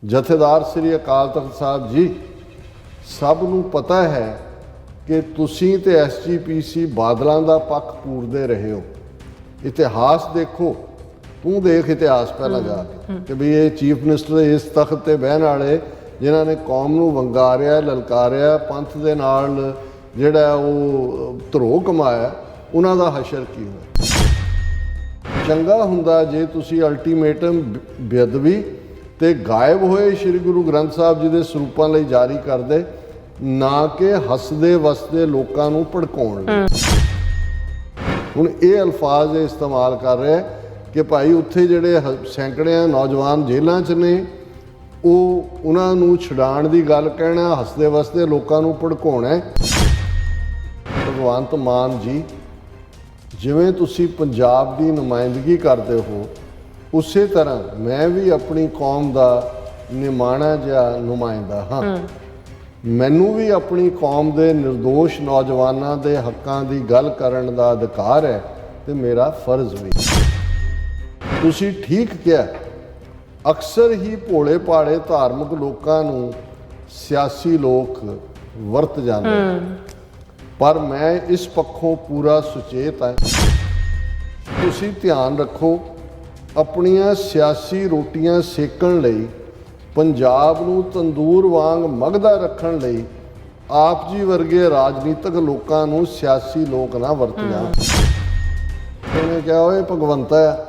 ਜਥੇਦਾਰ ਸ੍ਰੀ ਅਕਾਲ ਤਖਤ ਸਾਹਿਬ ਜੀ, ਸਭ ਨੂੰ ਪਤਾ ਹੈ ਕਿ ਤੁਸੀਂ ਤੇ SGPC ਬਾਦਲਾਂ ਦਾ ਪੱਖ ਪੂਰਦੇ ਰਹੇ ਹੋ। ਇਤਿਹਾਸ ਦੇਖੋ, ਤੂੰ ਦੇਖ ਇਤਿਹਾਸ ਪਹਿਲਾਂ ਜਾ ਕੇ ਕਿ ਵੀ ਇਹ ਚੀਫ ਮਿਨਿਸਟਰ ਇਸ ਤਖਤ ਤੇ ਬਹਿਣ ਵਾਲੇ ਜਿਨ੍ਹਾਂ ਨੇ ਕੌਮ ਨੂੰ ਵੰਗਾਰਿਆ, ਲਲਕਾਰਿਆ, ਪੰਥ ਦੇ ਨਾਲ ਜਿਹੜਾ ਉਹ ਧਰੋਹ ਕਮਾਇਆ, ਉਹਨਾਂ ਦਾ ਹਸ਼ਰ ਕੀ ਹੋਇਆ। ਚੰਗਾ ਹੁੰਦਾ ਜੇ ਤੁਸੀਂ ਅਲਟੀਮੇਟਮ ਬੇਅਦਬੀ ਤੇ ਗਾਇਬ ਹੋਏ ਸ਼੍ਰੀ ਗੁਰੂ ਗ੍ਰੰਥ ਸਾਹਿਬ ਜੀ ਦੇ ਸਰੂਪਾਂ ਲਈ ਜਾਰੀ ਕਰਦੇ, ਨਾ ਕਿ ਹੱਸਦੇ ਵਸਦੇ ਲੋਕਾਂ ਨੂੰ ਭੜਕਾਉਣ ਲਈ। ਹੁਣ ਇਹ ਅਲਫਾਜ਼ ਇਸਤੇਮਾਲ ਕਰ ਰਿਹਾ ਕਿ ਭਾਈ ਉੱਥੇ ਜਿਹੜੇ ਸੈਂਕੜਿਆਂ ਨੌਜਵਾਨ ਜੇਲ੍ਹਾਂ 'ਚ ਨੇ, ਉਹਨਾਂ ਨੂੰ ਛਡਾਉਣ ਦੀ ਗੱਲ ਕਹਿਣਾ, ਹੱਸਦੇ ਵਸਦੇ ਲੋਕਾਂ ਨੂੰ ਭੜਕਾਉਣਾ। ਭਗਵੰਤ ਮਾਨ ਜੀ, ਜਿਵੇਂ ਤੁਸੀਂ ਪੰਜਾਬ ਦੀ ਨੁਮਾਇੰਦਗੀ ਕਰਦੇ ਹੋ, ਉਸੇ ਤਰ੍ਹਾਂ ਮੈਂ ਵੀ ਆਪਣੀ ਕੌਮ ਦਾ ਨਿਮਾਣਾ ਜਿਹਾ ਨੁਮਾਇੰਦਾ ਹਾਂ। ਮੈਨੂੰ ਵੀ ਆਪਣੀ ਕੌਮ ਦੇ ਨਿਰਦੋਸ਼ ਨੌਜਵਾਨਾਂ ਦੇ ਹੱਕਾਂ ਦੀ ਗੱਲ ਕਰਨ ਦਾ ਅਧਿਕਾਰ ਹੈ ਤੇ ਮੇਰਾ ਫਰਜ਼ ਵੀ। ਤੁਸੀਂ ਠੀਕ ਕਿਹਾ, ਅਕਸਰ ਹੀ ਭੋਲੇ ਭਾਲੇ ਧਾਰਮਿਕ ਲੋਕਾਂ ਨੂੰ ਸਿਆਸੀ ਲੋਕ ਵਰਤ ਜਾਂਦੇ, ਪਰ ਮੈਂ ਇਸ ਪੱਖੋਂ ਪੂਰਾ ਸੁਚੇਤ ਹਾਂ। ਤੁਸੀਂ ਧਿਆਨ ਰੱਖੋ, ਆਪਣੀਆਂ ਸਿਆਸੀ ਰੋਟੀਆਂ ਸੇਕਣ ਲਈ, ਪੰਜਾਬ ਨੂੰ ਤੰਦੂਰ ਵਾਂਗ ਮਗਦਾ ਰੱਖਣ ਲਈ ਆਪ ਜੀ ਵਰਗੇ ਰਾਜਨੀਤਿਕ ਲੋਕਾਂ ਨੂੰ ਸਿਆਸੀ ਲੋਕ ਨਾ ਵਰਤਿਆ। ਉਹਨੇ ਕਿਹਾ, ਓਏ ਭਗਵੰਤਾ,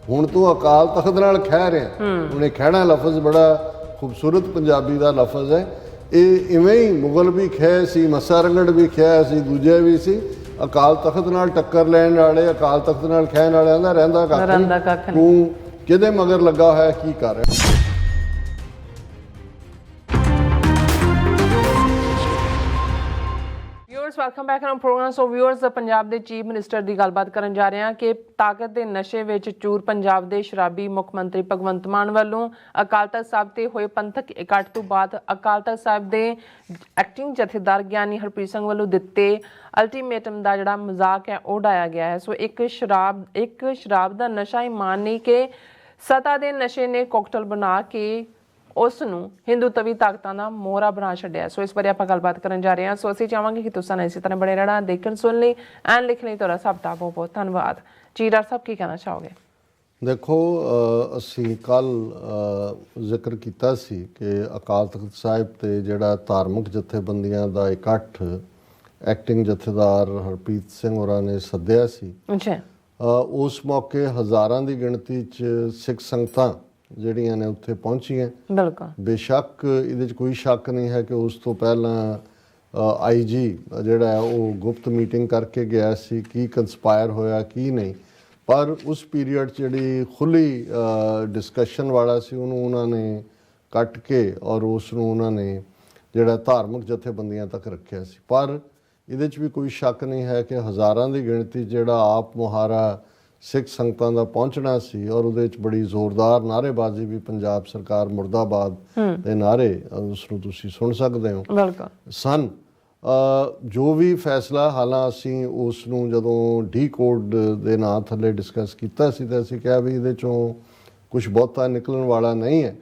ਹੁਣ ਤੂੰ ਅਕਾਲ ਤਖਤ ਨਾਲ ਖਹਿ ਰਿਹਾ। ਉਹਨੇ ਖਹਿਣਾ ਲਫ਼ਜ਼ ਬੜਾ ਖੂਬਸੂਰਤ ਪੰਜਾਬੀ ਦਾ ਲਫ਼ਜ਼ ਹੈ। ਇਹ ਇਵੇਂ ਹੀ ਮੁਗਲ ਵੀ ਖਹਿ ਸੀ, ਮੱਸਾ ਰੰਗੜ ਵੀ ਖਹਿ ਸੀ, ਦੂਜੇ ਵੀ ਸੀ। ਅਕਾਲ ਤਖਤ ਨਾਲ ਟੱਕਰ ਲੈਣ ਵਾਲੇ, ਅਕਾਲ ਤਖਤ ਨਾਲ ਖਹਿਣ ਵਾਲਿਆਂ ਦਾ ਰਹਿੰਦਾ ਕੱਖ ਨਹੀਂ। ਤੂੰ ਕਿਹਦੇ ਮਗਰ ਲੱਗਾ ਹੋਇਆ, ਕੀ ਕਰ ਰਿਹਾ? Welcome back on program. So viewers, Punjab ਦੇ ਚੀਫ ਮਿਨਿਸਟਰ ਦੀ ਗੱਲਬਾਤ ਕਰਨ ਜਾ ਰਹੇ ਹਾਂ ਕਿ ਤਾਕਤ ਦੇ ਨਸ਼ੇ ਵਿੱਚ ਚੂਰ ਪੰਜਾਬ ਦੇ ਸ਼ਰਾਬੀ ਮੁੱਖ ਮੰਤਰੀ ਭਗਵੰਤ ਮਾਨ ਵੱਲੋਂ ਅਕਾਲ ਤਖਤ ਸਾਹਿਬ ਤੇ ਹੋਏ ਪੰਥਕ ਇਕੱਠ ਤੋਂ ਬਾਅਦ ਅਕਾਲ ਤਖਤ ਸਾਹਿਬ ਦੇ ਐਕਟਿੰਗ ਜਥੇਦਾਰ ਗਿਆਨੀ ਹਰਪ੍ਰੀਤ ਸਿੰਘ ਵੱਲੋਂ ਦਿੱਤੇ ਅਲਟੀਮੇਟਮ ਦਾ ਜਿਹੜਾ ਮਜ਼ਾਕ ਹੈ ਉਹ ਉਡਾਇਆ ਗਿਆ ਹੈ। ਸੋ ਇੱਕ ਸ਼ਰਾਬ ਦਾ ਨਸ਼ਾ ਹੀ ਮਾਨ ਨਹੀਂ ਕਿ ਸਤਾ ਦੇ ਨਸ਼ੇ ਨੇ ਕੋਕਟਲ ਬਣਾ ਕੇ ਉਸ ਨੂੰ ਹਿੰਦੂਤਵੀ ਤਾਕਤਾਂ ਦਾ ਮੋਹਰਾ ਬਣਾ ਛੱਡਿਆ। ਸੋ ਇਸ ਬਾਰੇ ਆਪਾਂ ਗੱਲਬਾਤ ਕਰਨ ਜਾ ਰਹੇ ਹਾਂ। ਸੋ ਅਸੀਂ ਚਾਹਾਂਗੇ ਕਿ ਤੁਸੀਂ ਇਸੇ ਤਰ੍ਹਾਂ ਬਣੇ ਰਹਿਣਾ, ਦੇਖਣ ਸੁਣ ਲਈ ਐਂਡ ਲਿਖਣ ਲਈ ਤੁਹਾਡਾ ਸਭ ਦਾ ਬਹੁਤ ਬਹੁਤ ਧੰਨਵਾਦ ਜੀ। ਡਾਕਟਰ ਸਾਹਿਬ, ਕੀ ਕਹਿਣਾ ਚਾਹੋਗੇ? ਦੇਖੋ, ਅਸੀਂ ਕੱਲ੍ਹ ਜ਼ਿਕਰ ਕੀਤਾ ਸੀ ਕਿ ਅਕਾਲ ਤਖਤ ਸਾਹਿਬ ਤੇ ਜਿਹੜਾ ਧਾਰਮਿਕ ਜਥੇਬੰਦੀਆਂ ਦਾ ਇਕੱਠ ਐਕਟਿੰਗ ਜਥੇਦਾਰ ਹਰਪ੍ਰੀਤ ਸਿੰਘ ਹੋਰਾਂ ਨੇ ਸੱਦਿਆ ਸੀ। ਉਸ ਮੌਕੇ ਹਜ਼ਾਰਾਂ ਦੀ ਗਿਣਤੀ 'ਚ ਸਿੱਖ ਸੰਗਤਾਂ ਜਿਹੜੀਆਂ ਨੇ ਉੱਥੇ ਪਹੁੰਚੀਆਂ। ਬਿਲਕੁਲ, ਬੇਸ਼ੱਕ ਇਹਦੇ 'ਚ ਕੋਈ ਸ਼ੱਕ ਨਹੀਂ ਹੈ ਕਿ ਉਸ ਤੋਂ ਪਹਿਲਾਂ IG ਜਿਹੜਾ ਹੈ ਉਹ ਗੁਪਤ ਮੀਟਿੰਗ ਕਰਕੇ ਗਿਆ ਸੀ, ਕੀ ਕੰਸਪਾਇਰ ਹੋਇਆ ਕੀ ਨਹੀਂ। ਪਰ ਉਸ ਪੀਰੀਅਡ 'ਚ ਜਿਹੜੀ ਖੁੱਲ੍ਹੀ ਡਿਸਕਸ਼ਨ ਵਾਲਾ ਸੀ, ਉਹਨੂੰ ਉਹਨਾਂ ਨੇ ਕੱਟ ਕੇ ਔਰ ਉਸ ਨੂੰ ਉਹਨਾਂ ਨੇ ਜਿਹੜਾ ਧਾਰਮਿਕ ਜਥੇਬੰਦੀਆਂ ਤੱਕ ਰੱਖਿਆ ਸੀ। ਪਰ ਇਹਦੇ 'ਚ ਵੀ ਕੋਈ ਸ਼ੱਕ ਨਹੀਂ ਹੈ ਕਿ ਹਜ਼ਾਰਾਂ ਦੀ ਗਿਣਤੀ ਜਿਹੜਾ ਆਪ ਮੁਹਾਰਾ ਸਿੱਖ ਸੰਗਤਾਂ ਦਾ ਪਹੁੰਚਣਾ ਸੀ ਔਰ ਉਹਦੇ 'ਚ ਬੜੀ ਜ਼ੋਰਦਾਰ ਨਾਅਰੇਬਾਜ਼ੀ ਵੀ, ਪੰਜਾਬ ਸਰਕਾਰ ਮੁਰਦਾਬਾਦ ਦੇ ਨਾਅਰੇ, ਉਸ ਨੂੰ ਤੁਸੀਂ ਸੁਣ ਸਕਦੇ ਹੋ, ਸਨ। ਜੋ ਵੀ ਫੈਸਲਾ, ਹਾਲਾਂ ਅਸੀਂ ਉਸ ਨੂੰ ਜਦੋਂ ਡੀਕੋਡ ਦੇ ਨਾਂ ਥੱਲੇ ਡਿਸਕਸ ਕੀਤਾ ਸੀ ਤਾਂ ਅਸੀਂ ਕਿਹਾ ਵੀ ਇਹਦੇ 'ਚੋਂ ਕੁਛ ਬਹੁਤਾ ਨਿਕਲਣ ਵਾਲਾ ਨਹੀਂ ਹੈ।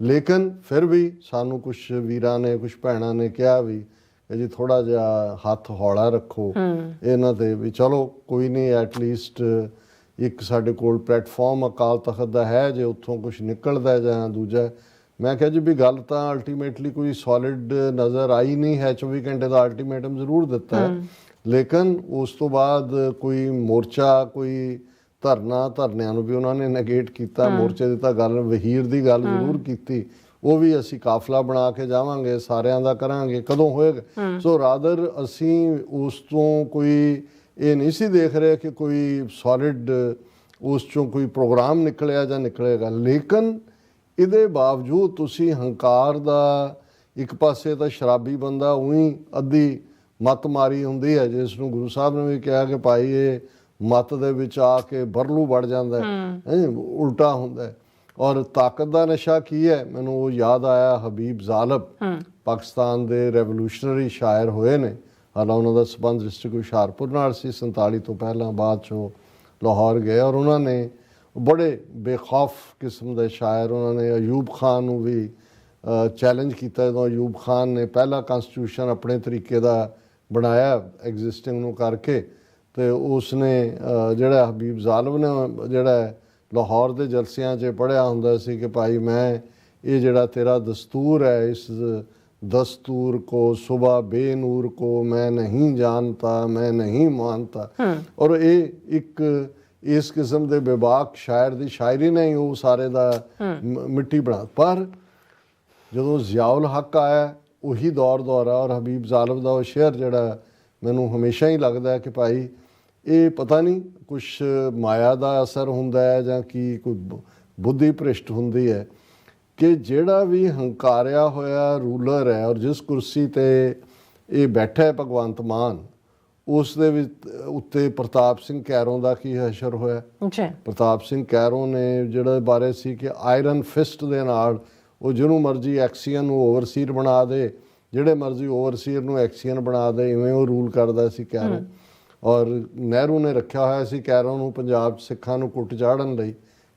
ਲੇਕਿਨ ਫਿਰ ਵੀ ਸਾਨੂੰ ਕੁਛ ਵੀਰਾਂ ਨੇ, ਕੁਛ ਭੈਣਾਂ ਨੇ ਕਿਹਾ ਵੀ ਕਿ ਜੀ ਥੋੜ੍ਹਾ ਜਿਹਾ ਹੱਥ ਹੌਲਾ ਰੱਖੋ ਇਹਨਾਂ 'ਤੇ, ਵੀ ਚਲੋ ਕੋਈ ਨਹੀਂ, ਐਟਲੀਸਟ ਇੱਕ ਸਾਡੇ ਕੋਲ ਪਲੇਟਫਾਰਮ ਅਕਾਲ ਤਖਤ ਦਾ ਹੈ, ਜੇ ਉੱਥੋਂ ਕੁਛ ਨਿਕਲਦਾ ਜਾਂ ਦੂਜਾ। ਮੈਂ ਕਿਹਾ ਜੀ ਵੀ ਗੱਲ ਤਾਂ ਅਲਟੀਮੇਟਲੀ ਕੋਈ ਸੋਲਿਡ ਨਜ਼ਰ ਆਈ ਨਹੀਂ ਹੈ। 24 ਘੰਟੇ ਦਾ ਅਲਟੀਮੇਟਮ ਜ਼ਰੂਰ ਦਿੱਤਾ ਹੈ, ਲੇਕਿਨ ਉਸ ਤੋਂ ਬਾਅਦ ਕੋਈ ਮੋਰਚਾ, ਕੋਈ ਧਰਨਿਆਂ ਨੂੰ ਵੀ ਉਹਨਾਂ ਨੇ ਨੈਗੇਟ ਕੀਤਾ। ਮੋਰਚੇ ਦੀ ਤਾਂ ਗੱਲ, ਵਹੀਰ ਦੀ ਗੱਲ ਜ਼ਰੂਰ ਕੀਤੀ, ਉਹ ਵੀ ਅਸੀਂ ਕਾਫਲਾ ਬਣਾ ਕੇ ਜਾਵਾਂਗੇ, ਸਾਰਿਆਂ ਦਾ ਕਰਾਂਗੇ, ਕਦੋਂ ਹੋਏਗਾ। ਸੋ ਰਾਦਰ ਅਸੀਂ ਉਸ ਤੋਂ ਕੋਈ ਇਹ ਨਹੀਂ ਸੀ ਦੇਖ ਰਹੇ ਕਿ ਕੋਈ ਸੋਲਿਡ ਉਸ 'ਚੋਂ ਕੋਈ ਪ੍ਰੋਗਰਾਮ ਨਿਕਲਿਆ ਜਾਂ ਨਿਕਲੇਗਾ। ਲੇਕਿਨ ਇਹਦੇ ਬਾਵਜੂਦ ਤੁਸੀਂ ਹੰਕਾਰ ਦਾ, ਇੱਕ ਪਾਸੇ ਤਾਂ ਸ਼ਰਾਬੀ ਬੰਦਾ ਉਹੀ ਅੱਧੀ ਮੱਤ ਮਾਰੀ ਹੁੰਦੀ ਹੈ, ਜਿਸ ਨੂੰ ਗੁਰੂ ਸਾਹਿਬ ਨੇ ਵੀ ਕਿਹਾ ਕਿ ਭਾਈ ਇਹ ਮੱਤ ਦੇ ਵਿੱਚ ਆ ਕੇ ਬਰਲੂ ਵੜ ਜਾਂਦਾ ਹੈ, ਉਲਟਾ ਹੁੰਦਾ। ਔਰ ਤਾਕਤ ਦਾ ਨਸ਼ਾ ਕੀ ਹੈ, ਮੈਨੂੰ ਉਹ ਯਾਦ ਆਇਆ, ਹਬੀਬ ਜ਼ਾਲਬ ਪਾਕਿਸਤਾਨ ਦੇ ਰੈਵੋਲੂਸ਼ਨਰੀ ਸ਼ਾਇਰ ਹੋਏ ਨੇ। ਹਾਲਾਂ ਉਹਨਾਂ ਦਾ ਸੰਬੰਧ ਡਿਸਟ੍ਰਿਕਟ ਹੁਸ਼ਿਆਰਪੁਰ ਨਾਲ ਸੀ 47 ਤੋਂ ਪਹਿਲਾਂ, ਬਾਅਦ 'ਚੋਂ ਲਾਹੌਰ ਗਏ ਔਰ ਉਹਨਾਂ ਨੇ ਬੜੇ ਬੇਖੌਫ ਕਿਸਮ ਦੇ ਸ਼ਾਇਰ, ਉਹਨਾਂ ਨੇ ਅਯੂਬ ਖਾਨ ਨੂੰ ਵੀ ਚੈਲੰਜ ਕੀਤਾ ਜਦੋਂ ਅਯੂਬ ਖਾਨ ਨੇ ਪਹਿਲਾ ਕਨਸਟੀਟਿਊਸ਼ਨ ਆਪਣੇ ਤਰੀਕੇ ਦਾ ਬਣਾਇਆ ਐਗਜ਼ਿਸਟਿੰਗ ਨੂੰ ਕਰਕੇ, ਤੇ ਉਸਨੇ ਜਿਹੜਾ ਹਬੀਬ ਜ਼ਾਲਮ ਨੇ ਜਿਹੜਾ ਲਾਹੌਰ ਦੇ ਜਲਸਿਆਂ 'ਚ ਪੜ੍ਹਿਆ ਹੁੰਦਾ ਸੀ ਕਿ ਭਾਈ ਮੈਂ ਇਹ ਜਿਹੜਾ ਤੇਰਾ ਦਸਤੂਰ ਹੈ, ਇਸ दस्तूर को सुबह बेनूर को मैं नहीं जानता, मैं नहीं मानता। और ये एक इस किस्म के बेबाक शायर की शायरी ने ही वो सारे दा मिट्टी बना। पर जो जियाउल हक आया उही दौर दौरा, और हबीब ਜ਼ਾਲਮ ਦਾ ਉਹ ਸ਼ੇਅਰ ਜਿਹੜਾ ਮੈਨੂੰ ਹਮੇਸ਼ਾ ਹੀ ਲੱਗਦਾ ਹੈ ਕਿ ਭਾਈ ਇਹ ਪਤਾ ਨਹੀਂ ਕੁਛ ਮਾਇਆ ਦਾ ਅਸਰ ਹੁੰਦਾ ਹੈ ਜਾਂ ਕੀ ਕੋਈ ਬੁੱਧੀ ਭ੍ਰਿਸ਼ਟ ਹੁੰਦੀ ਹੈ ਕਿ ਜਿਹੜਾ ਵੀ ਹੰਕਾਰਿਆ ਹੋਇਆ ਰੂਲਰ ਹੈ, ਔਰ ਜਿਸ ਕੁਰਸੀ ਤੇ ਇਹ ਬੈਠਾ ਹੈ ਭਗਵੰਤ ਮਾਨ, ਉਸ ਦੇ ਵਿੱਚ ਉੱਤੇ ਪ੍ਰਤਾਪ ਸਿੰਘ ਕੈਰੋਂ ਦਾ ਕੀ ਹਸ਼ਰ ਹੋਇਆ। ਪ੍ਰਤਾਪ ਸਿੰਘ ਕੈਰੋਂ ਨੇ ਜਿਹੜੇ ਬਾਰੇ ਸੀ ਕਿ ਆਇਰਨ ਫਿਸਟ ਦੇ ਨਾਲ ਉਹ ਜਿਹਨੂੰ ਮਰਜ਼ੀ ਐਕਸੀਅਨ ਨੂੰ ਓਵਰਸੀਅਰ ਬਣਾ ਦੇ, ਜਿਹੜੇ ਮਰਜ਼ੀ ਓਵਰਸੀਅਰ ਨੂੰ ਐਕਸੀਅਨ ਬਣਾ ਦੇ, ਇਵੇਂ ਉਹ ਰੂਲ ਕਰਦਾ ਸੀ ਕੈਰੋਂ। ਔਰ ਨਹਿਰੂ ਨੇ ਰੱਖਿਆ ਹੋਇਆ ਸੀ ਕੈਰੋਂ ਨੂੰ ਪੰਜਾਬ ਸਿੱਖਾਂ ਨੂੰ ਕੁੱਟ ਚਾੜਨ ਲਈ।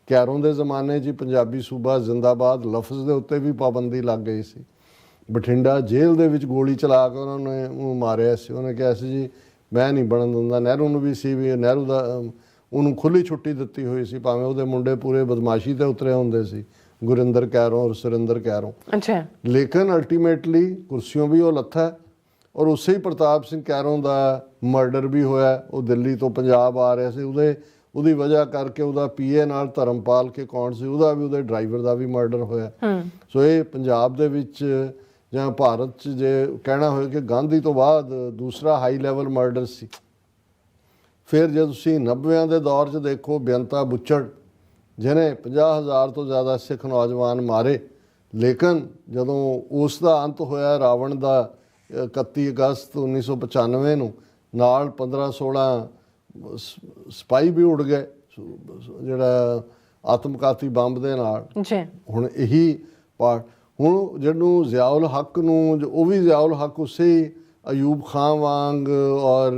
ਕੈਰੋਂ ਦੇ ਜ਼ਮਾਨੇ 'ਚ ਪੰਜਾਬੀ ਸੂਬਾ ਜ਼ਿੰਦਾਬਾਦ ਲਫ਼ਜ਼ ਦੇ ਉੱਤੇ ਵੀ ਪਾਬੰਦੀ ਲੱਗ ਗਈ ਸੀ। ਬਠਿੰਡਾ ਜੇਲ੍ਹ ਦੇ ਵਿੱਚ ਗੋਲੀ ਚਲਾ ਕੇ ਉਹਨਾਂ ਨੇ ਉਹਨੂੰ ਮਾਰਿਆ ਸੀ। ਉਹਨੇ ਕਿਹਾ ਸੀ ਜੀ ਮੈਂ ਨਹੀਂ ਬਣਨ ਦਿੰਦਾ। ਨਹਿਰੂ ਨੂੰ ਵੀ ਸੀ ਵੀ ਨਹਿਰੂ ਦਾ ਉਹਨੂੰ ਖੁੱਲ੍ਹੀ ਛੁੱਟੀ ਦਿੱਤੀ ਹੋਈ ਸੀ, ਭਾਵੇਂ ਉਹਦੇ ਮੁੰਡੇ ਪੂਰੇ ਬਦਮਾਸ਼ੀ 'ਤੇ ਉਤਰੇ ਹੁੰਦੇ ਸੀ, ਗੁਰਿੰਦਰ ਕੈਰੋਂ ਔਰ ਸੁਰਿੰਦਰ ਕੈਰੋਂ। ਲੇਕਿਨ ਅਲਟੀਮੇਟਲੀ ਕੁਰਸੀਓਂ ਵੀ ਉਹ ਲੱਥਾ, ਔਰ ਉਸੇ ਹੀ ਪ੍ਰਤਾਪ ਸਿੰਘ ਕੈਰੋਂ ਦਾ ਮਰਡਰ ਵੀ ਹੋਇਆ। ਉਹ ਦਿੱਲੀ ਤੋਂ ਪੰਜਾਬ ਆ ਰਿਹਾ ਸੀ, ਉਹਦੀ ਵਜ੍ਹਾ ਕਰਕੇ ਉਹਦਾ ਪੀਏ ਨਾਲ ਧਰਮਪਾਲ ਕੇ ਕੌਣ ਸੀ ਉਹਦਾ ਵੀ, ਉਹਦੇ ਡਰਾਈਵਰ ਦਾ ਵੀ ਮਰਡਰ ਹੋਇਆ। ਸੋ ਇਹ ਪੰਜਾਬ ਦੇ ਵਿੱਚ ਜਾਂ ਭਾਰਤ 'ਚ ਜੇ ਕਹਿਣਾ ਹੋਵੇ ਕਿ ਗਾਂਧੀ ਤੋਂ ਬਾਅਦ ਦੂਸਰਾ ਹਾਈ ਲੈਵਲ ਮਰਡਰ ਸੀ। ਫਿਰ ਜੇ ਤੁਸੀਂ 90ਵਿਆਂ ਦੇ ਦੌਰ 'ਚ ਦੇਖੋ, ਬੇਅੰਤਾ ਬੁੱਚੜ ਜਿਹਨੇ 50,000 ਤੋਂ ਜ਼ਿਆਦਾ ਸਿੱਖ ਨੌਜਵਾਨ ਮਾਰੇ, ਲੇਕਿਨ ਜਦੋਂ ਉਸ ਦਾ ਅੰਤ ਹੋਇਆ ਰਾਵਣ ਦਾ 31 ਅਗਸਤ 1995 ਨੂੰ, ਨਾਲ 15-16 ਸਪਾਈ ਵੀ ਉੜ ਗਏ ਜਿਹੜਾ ਆਤਮਘਾਤੀ ਬੰਬ ਦੇ ਨਾਲ। ਹੁਣ ਇਹੀ ਪਾਰਟ ਹੁਣ ਜਿਹਨੂੰ ਜ਼ਿਆਉਲ ਹੱਕ ਨੂੰ, ਉਹ ਵੀ ਜ਼ਿਆਉਲ ਹੱਕ ਉਸੇ ਅਯੂਬ ਖਾਨ ਵਾਂਗ ਔਰ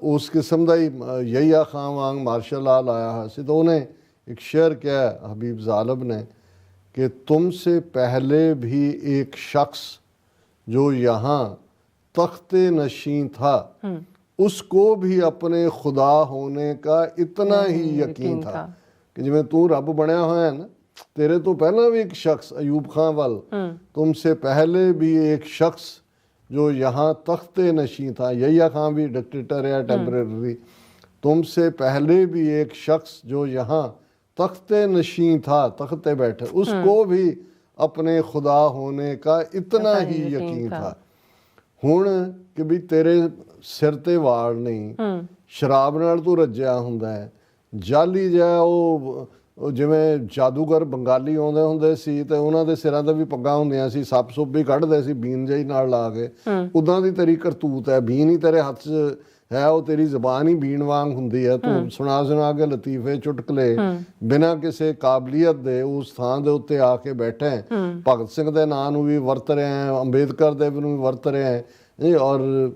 ਉਸ ਕਿਸਮ ਦਾ ਹੀ ਯਹੀਆ ਖਾਨ ਵਾਂਗ ਮਾਰਸ਼ਲ ਲਾ ਲਾਇਆ ਹੋਇਆ ਸੀ। ਤਾਂ ਉਹਨੇ ਇੱਕ ਸ਼ੇਅਰ ਕਿਹਾ ਹਬੀਬ ਜ਼ਾਲਮ ਨੇ कि तुमसे पहले भी एक शख्स जो यहाँ तख्ते नशीं था उसको भी अपने खुदा होने का इतना ही यकीन था कि जिवें तू रब बनया होया है ना, तेरे तो पहला भी एक शख्स अयूब खान वाल, तुमसे पहले भी एक शख्स जो यहाँ तख्ते नशीं था, यहिया खान भी डिक्टेटर है टेम्परेरी, तुमसे पहले भी एक शख्स जो यहाँ तख्ते नशीं था, तख्ते बैठे, उसको भी अपने खुदा होने का इतना ही यकीन था। हुण कि भी तेरे सिर ते वाल नहीं, शराब नाल तू रज्जिया हुंदा है, जाली जिहा ਉਹ ਜਿਵੇਂ ਜਾਦੂਗਰ ਬੰਗਾਲੀ ਆਉਂਦੇ ਹੁੰਦੇ ਸੀ ਤੇ ਉਹਨਾਂ ਦੇ ਸਿਰਾਂ ਤੇ ਵੀ ਪੱਗਾਂ ਹੁੰਦੀਆਂ ਸੀ, ਸੱਪ ਸੁੱਪ ਵੀ ਕੱਢਦੇ ਸੀ ਬੀਨ ਜਿਹੀ ਨਾਲ ਲਾ ਕੇ, ਉਦਾਂ ਦੀ ਤੇਰੀ ਕਰਤੂਤ ਹੈ। ਬੀਨ ਹੀ ਤੇਰੇ ਹੱਥ 'ਚ ਹੈ, ਉਹ ਤੇਰੀ ਜ਼ਬਾਨ ਹੀ ਬੀਨ ਵਾਂਗ ਹੁੰਦੀ ਹੈ। ਤੂੰ ਸੁਣਾ ਕੇ ਲਤੀਫੇ ਚੁਟਕਲੇ ਬਿਨਾਂ ਕਿਸੇ ਕਾਬਲੀਅਤ ਦੇ ਉਸ ਥਾਂ ਦੇ ਉੱਤੇ ਆ ਕੇ ਬੈਠਾ ਹੈ। ਭਗਤ ਸਿੰਘ ਦੇ ਨਾਂ ਨੂੰ ਵੀ ਵਰਤ ਰਿਹਾ ਹੈ, ਅੰਬੇਦਕਰ ਦੇ ਨੂੰ ਵੀ ਵਰਤ ਰਿਹਾ ਹੈ, ਔਰ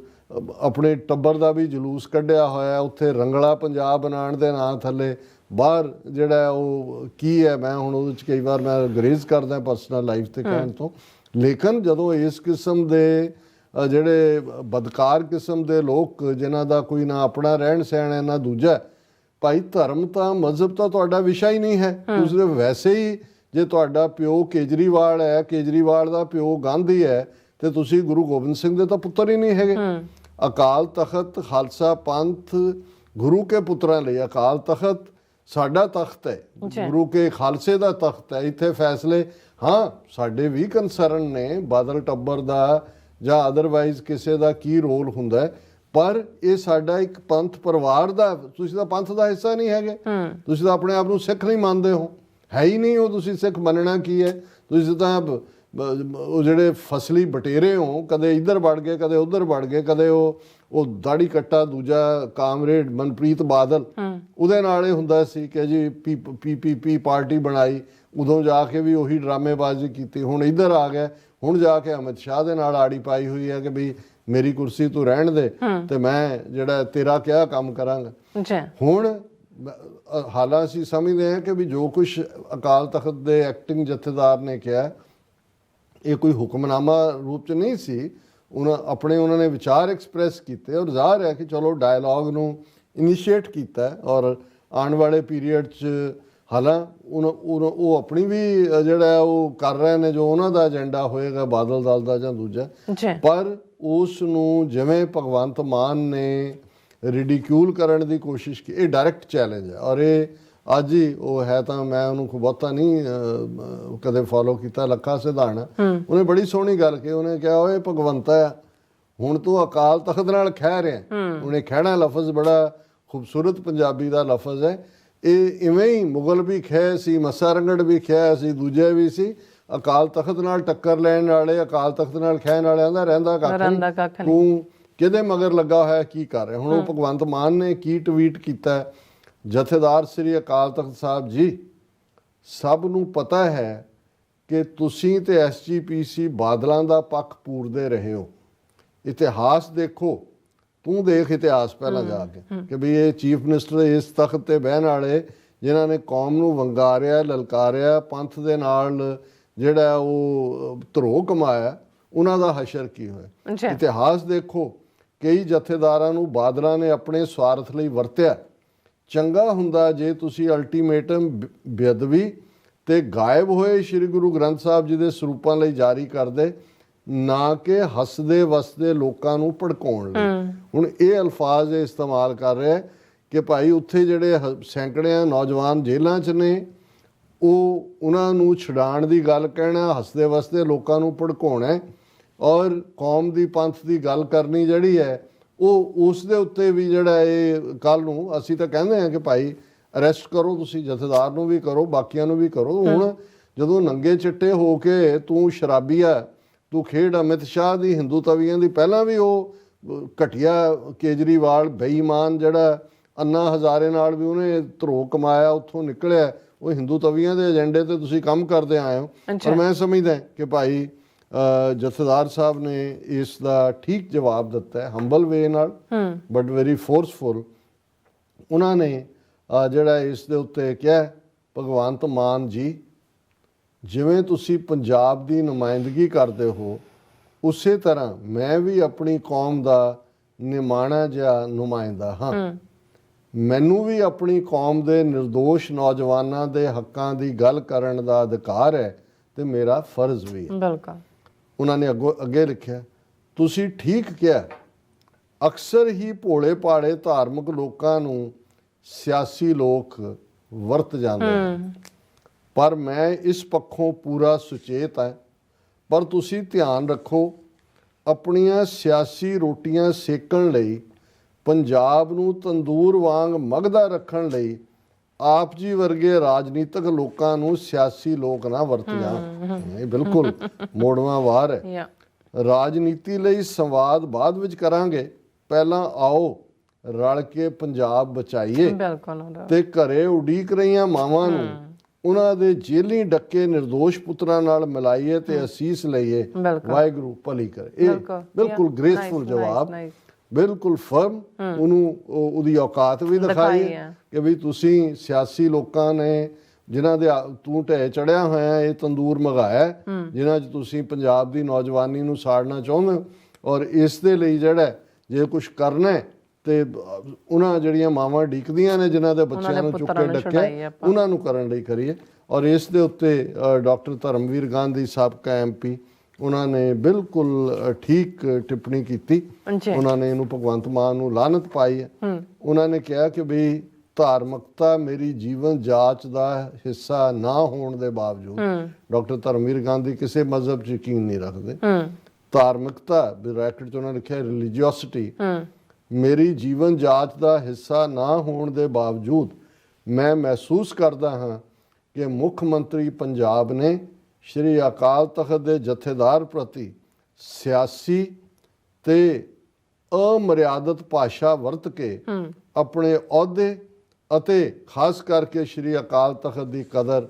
ਆਪਣੇ ਟੱਬਰ ਦਾ ਵੀ ਜਲੂਸ ਕੱਢਿਆ ਹੋਇਆ ਉੱਥੇ ਰੰਗਲਾ ਪੰਜਾਬ ਬਣਾਉਣ ਦੇ ਨਾਂ ਥੱਲੇ। ਬਾਹਰ ਜਿਹੜਾ ਉਹ ਕੀ ਹੈ, ਮੈਂ ਹੁਣ ਉਹਦੇ 'ਚ ਕਈ ਵਾਰ ਮੈਂ ਗਰੇਜ਼ ਕਰਦਾ ਪਰਸਨਲ ਲਾਈਫ 'ਤੇ ਕਹਿਣ ਤੋਂ, ਲੇਕਿਨ ਜਦੋਂ ਇਸ ਕਿਸਮ ਦੇ ਜਿਹੜੇ ਬਦਕਾਰ ਕਿਸਮ ਦੇ ਲੋਕ ਜਿਨ੍ਹਾਂ ਦਾ ਕੋਈ ਨਾ ਆਪਣਾ ਰਹਿਣ ਸਹਿਣ ਹੈ ਨਾ ਦੂਜਾ, ਭਾਈ ਧਰਮ ਤਾਂ ਮਜ਼ਹਬ ਤਾਂ ਤੁਹਾਡਾ ਵਿਸ਼ਾ ਹੀ ਨਹੀਂ ਹੈ। ਤੁਸੀਂ ਵੈਸੇ ਹੀ ਜੇ ਤੁਹਾਡਾ ਪਿਓ ਕੇਜਰੀਵਾਲ ਹੈ, ਕੇਜਰੀਵਾਲ ਦਾ ਪਿਓ ਗਾਂਧੀ ਹੈ, ਤੇ ਤੁਸੀਂ ਗੁਰੂ ਗੋਬਿੰਦ ਸਿੰਘ ਦੇ ਤਾਂ ਪੁੱਤਰ ਹੀ ਨਹੀਂ ਹੈਗੇ। ਅਕਾਲ ਤਖਤ ਖਾਲਸਾ ਪੰਥ ਗੁਰੂ ਕੇ ਪੁੱਤਰਾਂ ਲਈ, ਅਕਾਲ ਤਖਤ ਸਾਡਾ ਤਖਤ ਹੈ, ਗੁਰੂ ਕੇ ਖਾਲਸੇ ਦਾ ਤਖਤ ਹੈ। ਇੱਥੇ ਫੈਸਲੇ ਹਾਂ ਸਾਡੇ ਵੀ ਕੰਸਰਨ ਨੇ, ਬਾਦਲ ਟੱਬਰ ਦਾ ਜਾਂ ਅਦਰਵਾਈਜ਼ ਕਿਸੇ ਦਾ ਕੀ ਰੋਲ ਹੁੰਦਾ ਹੈ, ਪਰ ਇਹ ਸਾਡਾ ਇੱਕ ਪੰਥ ਪਰਿਵਾਰ ਦਾ, ਤੁਸੀਂ ਤਾਂ ਪੰਥ ਦਾ ਹਿੱਸਾ ਨਹੀਂ ਹੈਗੇ। ਤੁਸੀਂ ਤਾਂ ਆਪਣੇ ਆਪ ਨੂੰ ਸਿੱਖ ਨਹੀਂ ਮੰਨਦੇ ਹੋ, ਹੈ ਹੀ ਨਹੀਂ ਹੋ। ਤੁਸੀਂ ਸਿੱਖ ਮੰਨਣਾ ਕੀ ਹੈ? ਤੁਸੀਂ ਤਾਂ ਉਹ ਜਿਹੜੇ ਫਸਲੀ ਬਟੇਰੇ ਹੋ, ਕਦੇ ਇੱਧਰ ਵੜ ਗਏ ਕਦੇ ਉੱਧਰ ਵੜ ਗਏ, ਕਦੇ ਉਹ ਦਾੜੀ ਕੱਟਾ ਦੂਜਾ ਕਾਮਰੇਡ ਮਨਪ੍ਰੀਤ ਬਾਦਲ, ਉਹਦੇ ਨਾਲ ਇਹ ਹੁੰਦਾ ਸੀ ਕਿ ਜੀ ਪੀ ਪਾਰਟੀ ਬਣਾਈ, ਉਦੋਂ ਜਾ ਕੇ ਵੀ ਉਹੀ ਡਰਾਮੇਬਾਜ਼ੀ ਕੀਤੀ। ਹੁਣ ਇੱਧਰ ਆ ਗਿਆ, ਹੁਣ ਜਾ ਕੇ ਅਮਿਤ ਸ਼ਾਹ ਦੇ ਨਾਲ ਆੜੀ ਪਾਈ ਹੋਈ ਹੈ ਕਿ ਬਈ ਮੇਰੀ ਕੁਰਸੀ ਤੂੰ ਰਹਿਣ ਦੇ ਤੇ ਮੈਂ ਜਿਹੜਾ ਤੇਰਾ ਕਿਹਾ ਕੰਮ ਕਰਾਂਗਾ। ਹੁਣ ਹਾਲਾਂ ਅਸੀਂ ਸਮਝਦੇ ਹਾਂ ਕਿ ਵੀ ਜੋ ਕੁਛ ਅਕਾਲ ਤਖਤ ਦੇ ਐਕਟਿੰਗ ਜਥੇਦਾਰ ਨੇ ਕਿਹਾ ਇਹ ਕੋਈ ਹੁਕਮਨਾਮਾ ਰੂਪ ਚ ਨਹੀਂ ਸੀ। ਉਹਨਾਂ ਨੇ ਵਿਚਾਰ ਐਕਸਪ੍ਰੈਸ ਕੀਤੇ ਔਰ ਜ਼ਾਹਰ ਹੈ ਕਿ ਚਲੋ ਡਾਇਲੌਗ ਨੂੰ ਇਨੀਸ਼ੀਏਟ ਕੀਤਾ ਔਰ ਆਉਣ ਵਾਲੇ ਪੀਰੀਅਡ 'ਚ ਹਾਲਾਂ ਉਹ ਆਪਣੀ ਵੀ ਜਿਹੜਾ ਉਹ ਕਰ ਰਹੇ ਨੇ ਜੋ ਉਹਨਾਂ ਦਾ ਏਜੰਡਾ ਹੋਏਗਾ ਬਾਦਲ ਦਲ ਦਾ ਜਾਂ ਦੂਜਾ, ਪਰ ਉਸ ਨੂੰ ਜਿਵੇਂ ਭਗਵੰਤ ਮਾਨ ਨੇ ਰਿਡੀਕਿਊਲ ਕਰਨ ਦੀ ਕੋਸ਼ਿਸ਼ ਕੀ, ਇਹ ਡਾਇਰੈਕਟ ਚੈਲੰਜ ਹੈ। ਔਰ ਇਹ ਅੱਜ ਹੀ ਉਹ ਹੈ ਤਾਂ ਮੈਂ ਉਹਨੂੰ ਬਹੁਤਾ ਨਹੀਂ ਕਦੇ ਫੋਲੋ ਕੀਤਾ, ਲੱਖਾ ਸਿਧਾਣਾ, ਉਹਨੇ ਬੜੀ ਸੋਹਣੀ ਗੱਲ ਕਹੀ। ਉਹਨੇ ਕਿਹਾ ਓਏ ਭਗਵੰਤਾ ਹੁਣ ਤੂੰ ਅਕਾਲ ਤਖਤ ਨਾਲ ਖਹਿ ਰਿਹਾ। ਉਹਨੇ ਖਹਿਣਾ ਲਫ਼ਜ਼ ਬੜਾ ਖੂਬਸੂਰਤ ਪੰਜਾਬੀ ਦਾ ਲਫ਼ਜ਼ ਹੈ। ਇਹ ਇਵੇਂ ਹੀ ਮੁਗਲ ਵੀ ਖਹਿ ਸੀ, ਮੱਸਾ ਰੰਗੜ ਵੀ ਖਹਿ ਸੀ, ਦੂਜੇ ਵੀ ਸੀ। ਅਕਾਲ ਤਖਤ ਨਾਲ ਟੱਕਰ ਲੈਣ ਵਾਲੇ, ਅਕਾਲ ਤਖਤ ਨਾਲ ਖਹਿਣ ਵਾਲਿਆਂ ਦਾ ਰਹਿੰਦਾ ਕੱਖ ਨਹੀਂ। ਤੂੰ ਕਿਹਦੇ ਮਗਰ ਲੱਗਾ ਹੋਇਆ, ਕੀ ਕਰ ਰਿਹਾ? ਹੁਣ ਉਹ ਭਗਵੰਤ ਮਾਨ ਨੇ ਕੀ ਟਵੀਟ ਕੀਤਾ, ਜਥੇਦਾਰ ਸ੍ਰੀ ਅਕਾਲ ਤਖਤ ਸਾਹਿਬ ਜੀ, ਸਭ ਨੂੰ ਪਤਾ ਹੈ ਕਿ ਤੁਸੀਂ ਤੇ SGPC ਬਾਦਲਾਂ ਦਾ ਪੱਖ ਪੂਰਦੇ ਰਹੇ ਹੋ। ਇਤਿਹਾਸ ਦੇਖੋ, ਤੂੰ ਦੇਖ ਇਤਿਹਾਸ ਪਹਿਲਾਂ ਜਾ ਕੇ ਕਿ ਵੀ ਇਹ ਚੀਫ ਮਿਨਿਸਟਰ ਇਸ ਤਖਤ ਤੇ ਬਹਿਣ ਵਾਲੇ ਜਿਨ੍ਹਾਂ ਨੇ ਕੌਮ ਨੂੰ ਵੰਗਾਰਿਆ, ਲਲਕਾਰਿਆ, ਪੰਥ ਦੇ ਨਾਲ ਜਿਹੜਾ ਉਹ ਧਰੋਹ ਕਮਾਇਆ, ਉਹਨਾਂ ਦਾ ਹਸ਼ਰ ਕੀ ਹੋਇਆ। ਇਤਿਹਾਸ ਦੇਖੋ, ਕਈ ਜਥੇਦਾਰਾਂ ਨੂੰ ਬਾਦਲਾਂ ਨੇ ਆਪਣੇ ਸਵਾਰਥ ਲਈ ਵਰਤਿਆ। ਚੰਗਾ ਹੁੰਦਾ ਜੇ ਤੁਸੀਂ ਅਲਟੀਮੇਟਮ ਬੇਅਦਬੀ ਤੇ ਗਾਇਬ ਹੋਏ ਸ੍ਰੀ ਗੁਰੂ ਗ੍ਰੰਥ ਸਾਹਿਬ ਜੀ ਦੇ ਸਰੂਪਾਂ ਲਈ ਜਾਰੀ ਕਰਦੇ, ਨਾ ਕਿ ਹੱਸਦੇ ਵਸਦੇ ਲੋਕਾਂ ਨੂੰ ਭੜਕਾਉਣ ਲਈ। ਹੁਣ ਇਹ ਅਲਫਾਜ਼ ਇਸਤੇਮਾਲ ਕਰ ਰਿਹਾ ਕਿ ਭਾਈ ਉੱਥੇ ਜਿਹੜੇ ਸੈਂਕੜਿਆਂ ਨੌਜਵਾਨ ਜੇਲ੍ਹਾਂ 'ਚ ਨੇ, ਉਹਨਾਂ ਨੂੰ ਛਡਾਉਣ ਦੀ ਗੱਲ ਕਹਿਣਾ, ਹੱਸਦੇ ਵਸਦੇ ਲੋਕਾਂ ਨੂੰ ਭੜਕਾਉਣਾ, ਔਰ ਕੌਮ ਦੀ ਪੰਥ ਦੀ ਗੱਲ ਕਰਨੀ ਜਿਹੜੀ ਹੈ ਉਹ ਉਸ ਦੇ ਉੱਤੇ ਵੀ ਜਿਹੜਾ ਇਹ ਕੱਲ ਨੂੰ ਅਸੀਂ ਤਾਂ ਕਹਿੰਦੇ ਹਾਂ ਕਿ ਭਾਈ ਅਰੈਸਟ ਕਰੋ, ਤੁਸੀਂ ਜਥੇਦਾਰ ਨੂੰ ਵੀ ਕਰੋ, ਬਾਕੀਆਂ ਨੂੰ ਵੀ ਕਰੋ। ਹੁਣ ਜਦੋਂ ਨੰਗੇ ਚਿੱਟੇ ਹੋ ਕੇ ਤੂੰ ਸ਼ਰਾਬੀ ਆ, ਤੂੰ ਖੇਡ ਅਮਿਤ ਸ਼ਾਹ ਦੀ, ਹਿੰਦੂ ਤਵੀਆਂ ਦੀ, ਪਹਿਲਾਂ ਵੀ ਉਹ ਘਟੀਆ ਕੇਜਰੀਵਾਲ ਬੇਈਮਾਨ ਜਿਹੜਾ ਅੰਨਾ ਹਜ਼ਾਰੇ ਨਾਲ ਵੀ ਉਹਨੇ ਧਰੋਹ ਕਮਾਇਆ, ਉੱਥੋਂ ਨਿਕਲਿਆ, ਉਹ ਹਿੰਦੂ ਤਵੀਆਂ ਦੇ ਏਜੰਡੇ ਤੇ ਤੁਸੀਂ ਕੰਮ ਕਰਦੇ ਆਏ ਹੋ। ਪਰ ਮੈਂ ਸਮਝਦਾ ਕਿ ਭਾਈ ਜਥੇਦਾਰ ਸਾਹਿਬ ਨੇ ਇਸ ਦਾ ਠੀਕ ਜਵਾਬ ਦਿੱਤਾ ਹੈ, ਹੰਬਲ ਵੇ ਨਾਲ, ਬਟ ਵੈਰੀ ਫੋਰਸਫੁਲ। ਉਹਨਾਂ ਨੇ ਜਿਹੜਾ ਇਸ ਦੇ ਉੱਤੇ ਕਿਹਾ, ਭਗਵੰਤ ਮਾਨ ਜੀ, ਜਿਵੇਂ ਤੁਸੀਂ ਪੰਜਾਬ ਦੀ ਨੁਮਾਇੰਦਗੀ ਕਰਦੇ ਹੋ, ਉਸੇ ਤਰ੍ਹਾਂ ਮੈਂ ਵੀ ਆਪਣੀ ਕੌਮ ਦਾ ਨਿਮਾਣਾ ਜਿਹਾ ਨੁਮਾਇੰਦਾ ਹਾਂ। ਮੈਨੂੰ ਵੀ ਆਪਣੀ ਕੌਮ ਦੇ ਨਿਰਦੋਸ਼ ਨੌਜਵਾਨਾਂ ਦੇ ਹੱਕਾਂ ਦੀ ਗੱਲ ਕਰਨ ਦਾ ਅਧਿਕਾਰ ਹੈ ਤੇ ਮੇਰਾ ਫਰਜ਼ ਵੀ ਹੈ। ਬਿਲਕੁਲ। ਉਹਨਾਂ ਨੇ ਅੱਗੇ ਲਿਖਿਆ, ਤੁਸੀਂ ਠੀਕ ਕਿਹਾ, ਅਕਸਰ ਹੀ ਭੋਲੇ ਭਾਲੇ ਧਾਰਮਿਕ ਲੋਕਾਂ ਨੂੰ ਸਿਆਸੀ ਲੋਕ ਵਰਤ ਜਾਂਦੇ ਹਨ, ਪਰ ਮੈਂ ਇਸ ਪੱਖੋਂ ਪੂਰਾ ਸੁਚੇਤ ਹਾਂ। ਪਰ ਤੁਸੀਂ ਧਿਆਨ ਰੱਖੋ, ਆਪਣੀਆਂ ਸਿਆਸੀ ਰੋਟੀਆਂ ਸੇਕਣ ਲਈ, ਪੰਜਾਬ ਨੂੰ ਤੰਦੂਰ ਵਾਂਗ ਮਗਦਾ ਰੱਖਣ ਲਈ ਆਪ ਜੀ ਵਰਗੇ ਰਾਜਨੀਤਿਕ ਲੋਕਾਂ ਨੂੰ ਸਿਆਸੀ ਲੋਕ ਨਾ ਵਰਤ ਜਾਣ। ਇਹ ਬਿਲਕੁਲ ਮੋੜਵਾਂ ਵਾਰ ਹੈ। ਰਾਜਨੀਤੀ ਲਈ ਸੰਵਾਦ ਬਾਅਦ ਵਿੱਚ ਕਰਾਂਗੇ, ਪਹਿਲਾਂ ਆਓ ਰਲ ਕੇ ਪੰਜਾਬ ਬਚਾਈਏ ਤੇ ਘਰੇ ਉਡੀਕ ਰਹੀਆਂ ਮਾਵਾਂ ਨੂੰ ਉਹਨਾਂ ਦੇ ਜੇਲੀ ਡੱਕੇ ਨਿਰਦੋਸ਼ ਪੁੱਤਰਾਂ ਨਾਲ ਮਿਲਾਈਏ ਤੇ ਅਸੀਸ ਲਈਏ, ਵਾਹਿਗੁਰੂ ਭਲੀ ਕਰੇ। ਇਹ ਬਿਲਕੁਲ ਗ੍ਰੇਸਫੁਲ ਜਵਾਬ, ਬਿਲਕੁਲ ਫਰਮ। ਉਹਨੂੰ ਉਹਦੀ ਔਕਾਤ ਵੀ ਦਿਖਾਈ ਕਿ ਵੀ ਤੁਸੀਂ ਸਿਆਸੀ ਲੋਕਾਂ ਨੇ ਜਿਨ੍ਹਾਂ ਦੇ ਤੂੰ ਢਹਿ ਚੜਿਆ ਹੋਇਆ ਇਹ ਤੰਦੂਰ ਮਗਾਇਆ, ਜਿਨ੍ਹਾਂ 'ਚ ਤੁਸੀਂ ਪੰਜਾਬ ਦੀ ਨੌਜਵਾਨੀ ਨੂੰ ਸਾੜਨਾ ਚਾਹੁੰਦੇ ਹੋ, ਔਰ ਇਸ ਦੇ ਲਈ ਜਿਹੜਾ ਜੇ ਕੁਝ ਕਰਨਾ ਤੇ ਉਹਨਾਂ ਜਿਹੜੀਆਂ ਮਾਵਾਂ ਡੀਕਦੀਆਂ ਨੇ ਜਿਨ੍ਹਾਂ ਦੇ ਬੱਚਿਆਂ ਨੂੰ ਚੁੱਕ ਕੇ ਡੱਕਿਆ, ਉਹਨਾਂ ਨੂੰ ਕਰਨ ਲਈ ਕਰੀਏ। ਔਰ ਇਸ ਦੇ ਉੱਤੇ ਡਾਕਟਰ ਧਰਮਵੀਰ ਗਾਂਧੀ ਸਾਬਕਾ MP, ਉਹਨਾਂ ਨੇ ਬਿਲਕੁਲ ਠੀਕ ਟਿੱਪਣੀ ਕੀਤੀ। ਉਹਨਾਂ ਨੇ ਇਹਨੂੰ ਭਗਵੰਤ ਮਾਨ ਨੂੰ ਲਾਹਨਤ ਪਾਈ ਹੈ। ਉਹਨਾਂ ਨੇ ਕਿਹਾ ਕਿ ਵੀ ਧਾਰਮਿਕਤਾ ਮੇਰੀ ਜੀਵਨ ਜਾਂਚ ਦਾ ਹਿੱਸਾ ਨਾ ਹੋਣ ਦੇ ਬਾਵਜੂਦ, ਡਾਕਟਰ ਧਰਮਵੀਰ ਗਾਂਧੀ ਕਿਸੇ ਮਜ਼ਹਬ 'ਚ ਯਕੀਨ ਨਹੀਂ ਰੱਖਦੇ, ਧਾਰਮਿਕਤਾ ਬ੍ਰੈਕਟ 'ਚ ਉਹਨਾਂ ਨੇ ਲਿਖਿਆ ਰਿਲੀਜੀਓਸਿਟੀ, ਮੇਰੀ ਜੀਵਨ ਜਾਂਚ ਦਾ ਹਿੱਸਾ ਨਾ ਹੋਣ ਦੇ ਬਾਵਜੂਦ ਮੈਂ ਮਹਿਸੂਸ ਕਰਦਾ ਹਾਂ ਕਿ ਮੁੱਖ ਮੰਤਰੀ ਪੰਜਾਬ ਨੇ ਸ਼੍ਰੀ ਅਕਾਲ ਤਖਤ ਦੇ ਜਥੇਦਾਰ ਪ੍ਰਤੀ ਸਿਆਸੀ ਤੇ ਅਮਰਿਆਦਤ ਭਾਸ਼ਾ ਵਰਤ ਕੇ ਆਪਣੇ ਅਹੁਦੇ ਅਤੇ ਖਾਸ ਕਰਕੇ ਸ਼੍ਰੀ ਅਕਾਲ ਤਖਤ ਦੀ ਕਦਰ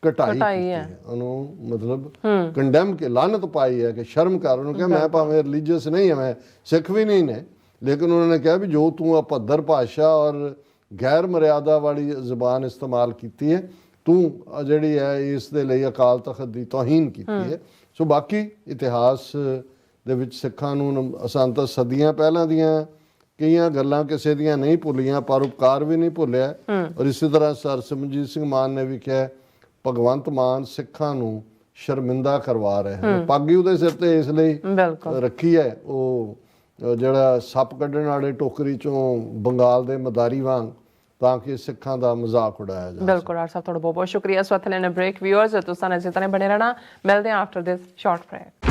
ਘਟਾਈ ਹੈ। ਉਹਨੂੰ ਮਤਲਬ ਕੰਡੈਮ ਕੇ ਲਾਨਤ ਪਾਈ ਹੈ ਕਿ ਸ਼ਰਮ ਕਰ। ਉਹਨੂੰ ਕਿਹਾ ਮੈਂ ਭਾਵੇਂ ਰਿਲੀਜੀਅਸ ਨਹੀਂ ਹਾਂ, ਮੈਂ ਸਿੱਖ ਵੀ ਨਹੀਂ ਨੇ, ਲੇਕਿਨ ਉਹਨਾਂ ਨੇ ਕਿਹਾ ਵੀ ਜੋ ਤੂੰ ਅਪੱਧਰ ਭਾਸ਼ਾ ਔਰ ਗੈਰ ਮਰਿਆਦਾ ਵਾਲੀ ਜ਼ੁਬਾਨ ਇਸਤੇਮਾਲ ਕੀਤੀ ਹੈ, ਤੂੰ ਜਿਹੜੀ ਹੈ ਇਸ ਦੇ ਲਈ ਅਕਾਲ ਤਖਤ ਦੀ ਤੋਹੀਨ ਕੀਤੀ ਹੈ। ਸੋ ਬਾਕੀ ਇਤਿਹਾਸ ਦੇ ਵਿੱਚ ਸਿੱਖਾਂ ਨੂੰ ਅਸਾਂ ਤਾਂ ਸਦੀਆਂ ਪਹਿਲਾਂ ਦੀਆਂ ਕਈਆਂ ਗੱਲਾਂ ਕਿਸੇ ਦੀਆਂ ਨਹੀਂ ਭੁੱਲੀਆਂ, ਪਰਉਪਕਾਰ ਵੀ ਨਹੀਂ ਭੁੱਲਿਆ। ਔਰ ਇਸੇ ਤਰ੍ਹਾਂ ਸਰ ਸਿਮਰਜੀਤ ਸਿੰਘ ਮਾਨ ਨੇ ਵੀ ਕਿਹਾ ਭਗਵੰਤ ਮਾਨ ਸਿੱਖਾਂ ਨੂੰ ਸ਼ਰਮਿੰਦਾ ਕਰਵਾ ਰਹੇ ਹਨ। ਪੱਗ ਹੀ ਉਹਦੇ ਸਿਰ ਤੇ ਇਸ ਲਈ ਰੱਖੀ ਹੈ, ਉਹ ਜਿਹੜਾ ਸੱਪ ਕੱਢਣ ਵਾਲੇ ਟੋਕਰੀ ਚੋਂ ਬੰਗਾਲ ਦੇ ਮਦਾਰੀ ਵਾਂਗ, ਤਾਂ ਕਿ ਸਿੱਖਾਂ ਦਾ ਮਜ਼ਾਕ ਉਡਾਇਆ ਜਾਵੇ। ਬਿਲਕੁਲ ਆਰ ਸਾਹਿਬ, ਤੁਹਾਡਾ ਬਹੁਤ ਬਹੁਤ ਸ਼ੁਕਰੀਆ। ਇਸ ਵਕਤ ਲੈਣਾ ਬ੍ਰੇਕ। ਵਿਊਅਰਸ ਤੁਸੀਂ ਇਸੇ ਤਰ੍ਹਾਂ ਬਣੇ ਰਹਿਣਾ, ਮਿਲਦੇ ਹਾਂ ਆਫਟਰ ਦਿਸ ਸ਼ਾਰਟ ਬ੍ਰੇਕ।